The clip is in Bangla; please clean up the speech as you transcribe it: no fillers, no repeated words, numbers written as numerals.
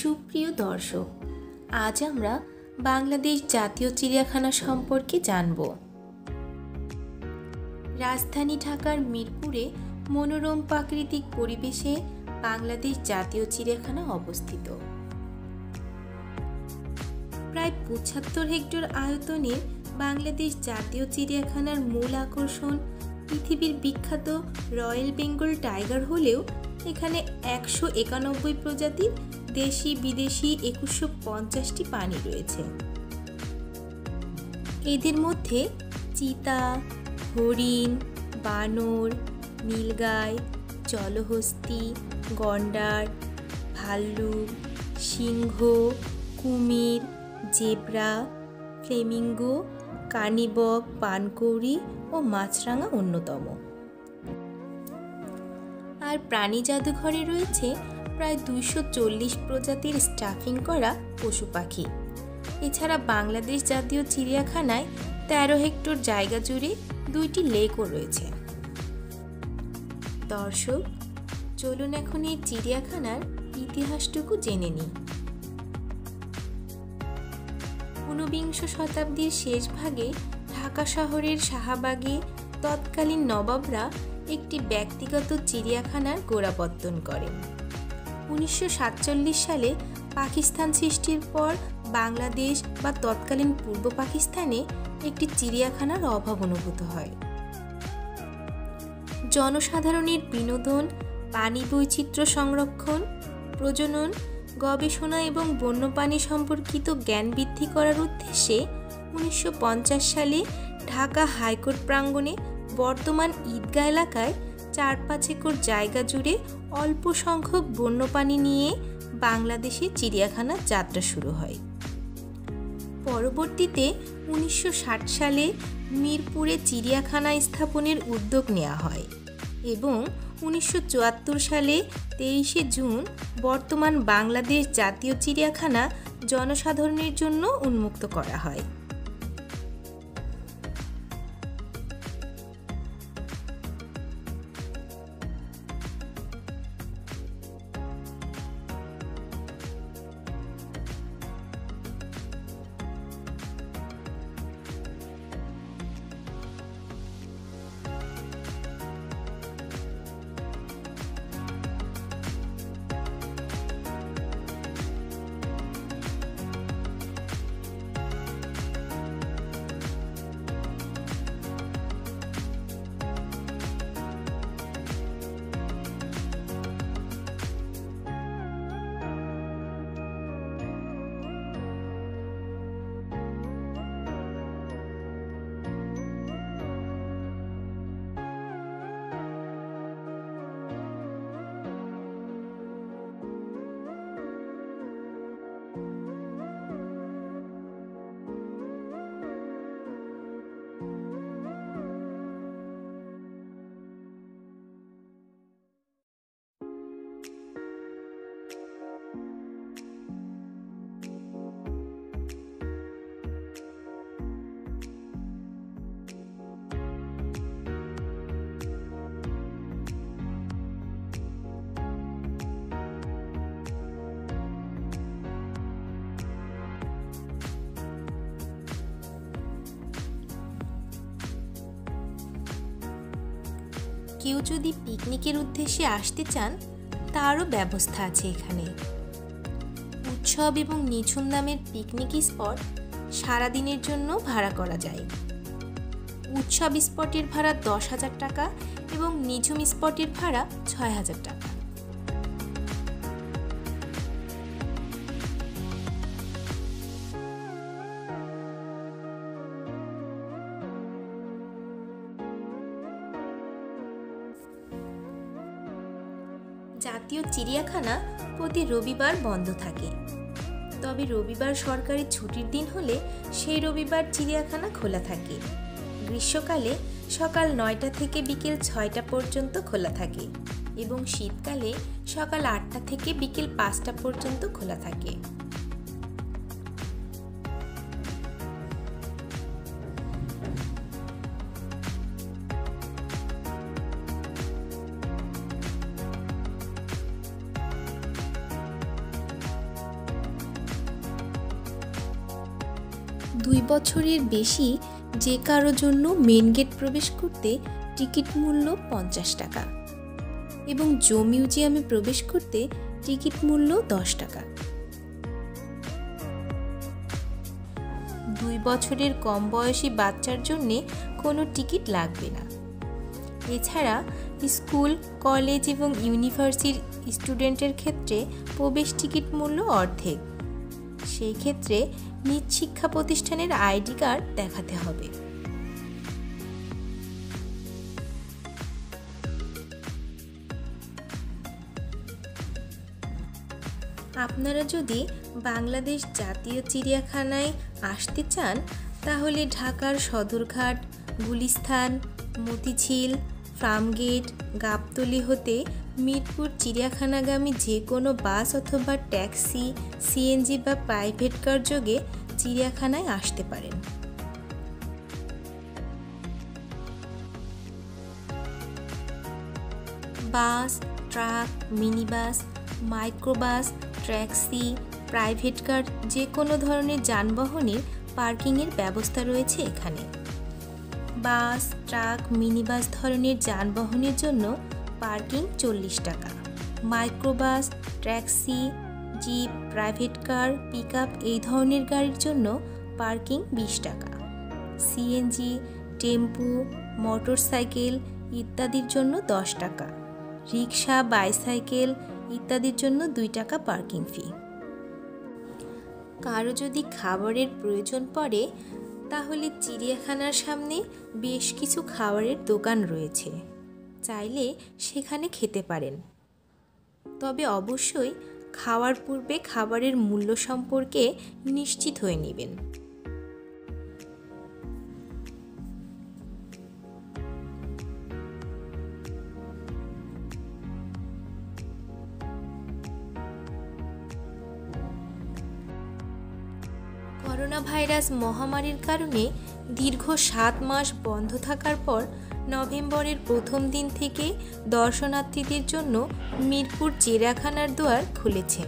সুপ্রিয় দর্শক, আজ আমরা বাংলাদেশ জাতীয় চিড়িয়াখানা সম্পর্কে জানব। রাজধানী ঢাকার মিরপুরে মনোরম প্রাকৃতিক পরিবেশে বাংলাদেশ জাতীয় চিড়িয়াখানা অবস্থিত। প্রায় ৭৫ হেক্টর আয়তনের বাংলাদেশ জাতীয় চিড়িয়াখানার মূল আকর্ষণ পৃথিবীর বিখ্যাত রয়্যাল বেঙ্গল টাইগার হলেও এখানে ১৯১ প্রজাতির দেশি বিদেশি ২১৫০টি প্রাণী রয়েছে। এদের মধ্যে চিতা, হরিণ, বানর, নীলগাই, জলহস্তী, গন্ডার, ভাল্লুক, সিংহ, কুমির, জেব্রা, ফ্লেমিঙ্গো, কার্নিবক, পানকৌড়ি ও মাছরাঙা অন্যতম। আর প্রাণী জাদুঘরে রয়েছে প্রায় ২৪০ প্রজাতির স্টাফিং করা পশু পাখি। এছাড়া বাংলাদেশ জাতীয় চিড়িয়াখানায় ১৩ হেক্টর জায়গা জুড়ে ২টি লেকও রয়েছে। দর্শক, চলুন এখন এই চিড়িয়াখানার ইতিহাসটুকু জেনে নিই। ঊনবিংশ শতাব্দীর শেষ ভাগে ঢাকা শহরের শাহবাগে তৎকালীন নবাবরা একটি ব্যক্তিগত চিড়িয়াখানার গোড়াপত্তন করেন। ১৯৪৭ সালে পাকিস্তান সৃষ্টির পর বাংলাদেশ বা তৎকালীন পূর্ব পাকিস্তানে একটি চিড়িয়াখানার অভাব অনুভূত হয়। জনসাধারণের বিনোদন, প্রাণী বৈচিত্র্য সংরক্ষণ, প্রজনন, গবেষণা এবং বন্যপ্রাণী সম্পর্কিত জ্ঞান বৃদ্ধি করার উদ্দেশ্যে ১৯৫০ সালে ঢাকা হাইকোর্ট প্রাঙ্গণে বর্তমান ঈদগাহ এলাকায় ৪-৫ একর জায়গা জুড়ে অল্প সংখ্যক বন্যপ্রাণী নিয়ে বাংলাদেশে চিড়িয়াখানার যাত্রা শুরু হয়। পরবর্তীতে ১৯৬০ সালে মিরপুরে চিড়িয়াখানা স্থাপনের উদ্যোগ নেওয়া হয় এবং ১৯৭৪ সালে ২৩শে জুন বর্তমান বাংলাদেশ জাতীয় চিড়িয়াখানা জনসাধারণের জন্য উন্মুক্ত করা হয়। কেউ যদি পিকনিকের উদ্দেশ্যে আসতে চান তারও ব্যবস্থা আছে এখানে। উৎসব এবং নিঝুম নামের পিকনিক স্পট সারাদিনের জন্য ভাড়া করা যায়। উৎসব স্পটের ভাড়া ১০,০০০ টাকা এবং নিঝুম স্পটের ভাড়া ৬,০০০ টাকা। জাতীয় চিড়িয়াখানা প্রতি রবিবার বন্ধ থাকে, তবে রবিবার সরকারি ছুটির দিন হলে সেই রবিবার চিড়িয়াখানা খোলা থাকে। গ্রীষ্মকালে সকাল ৯টা থেকে বিকেল ৬টা পর্যন্ত খোলা থাকে এবং শীতকালে সকাল ৮টা থেকে বিকেল ৫টা পর্যন্ত খোলা থাকে। 2 বছরের বেশি যে কারো জন্য মেন গেট প্রবেশ করতে টিকিট মূল্য 50 টাকা এবং জো মিউজিয়ামে প্রবেশ করতে টিকিট মূল্য 10 টাকা। 2 বছরের কম বয়সী বাচ্চার জন্য কোনো টিকিট লাগবে না। এছাড়া স্কুল, কলেজ এবং ইউনিভার্সিটির স্টুডেন্টের ক্ষেত্রে প্রবেশ টিকিট মূল্য অর্ধেক। সেই ক্ষেত্রে নিজ শিক্ষা প্রতিষ্ঠানের আইডি কার্ড দেখাতে হবে। আপনারা যদি বাংলাদেশ জাতীয় চিড়িয়াখানায় আসতে চান তাহলে ঢাকার সদরঘাট, গুলিস্তান, মতিঝিল, ফার্মগেট, গাবতলী হতে মিরপুর চিড়িয়াখানাগামী যে কোনো বাস অথবা ট্যাক্সি, সিএনজি বা প্রাইভেট কার যোগে চিড়িয়াখানায় আসতে পারেন। Bus, truck, minibus, microbus, taxi, private car যে কোনো ধরনের যানবাহনের পার্কিংয়ের ব্যবস্থা রয়েছে এখানে। বাস, ট্রাক, মিনিবাস ধরনের যানবাহনের জন্য পার্কিং 40 টাকা। Microbus, taxi, jeep, private car, pickup এই ধরনের গাড়ির জন্য পার্কিং 20 টাকা। সিএনজি, টেম্পু, মোটরসাইকেল ইত্যাদির জন্য 10 টাকা। রিক্সা, বাইসাইকেল ইত্যাদির জন্য 2 টাকা পার্কিং ফি। কারো যদি খাবারের প্রয়োজন পড়ে তাহলে চিড়িয়াখানার সামনে বেশ কিছু খাবারের দোকান রয়েছে, চাইলে সেখানে খেতে পারেন। তবে অবশ্যই খাওয়ার পূর্বে খাবারের মূল্য সম্পর্কে নিশ্চিত হয়ে নেবেন। করোনা ভাইরাস মহামারীর কারণে দীর্ঘ 7 মাস বন্ধ থাকার পর নভেম্বরের প্রথম দিন থেকে দর্শনার্থীদের জন্য মিরপুর চিড়িয়াখানার দুয়ার খুলেছে।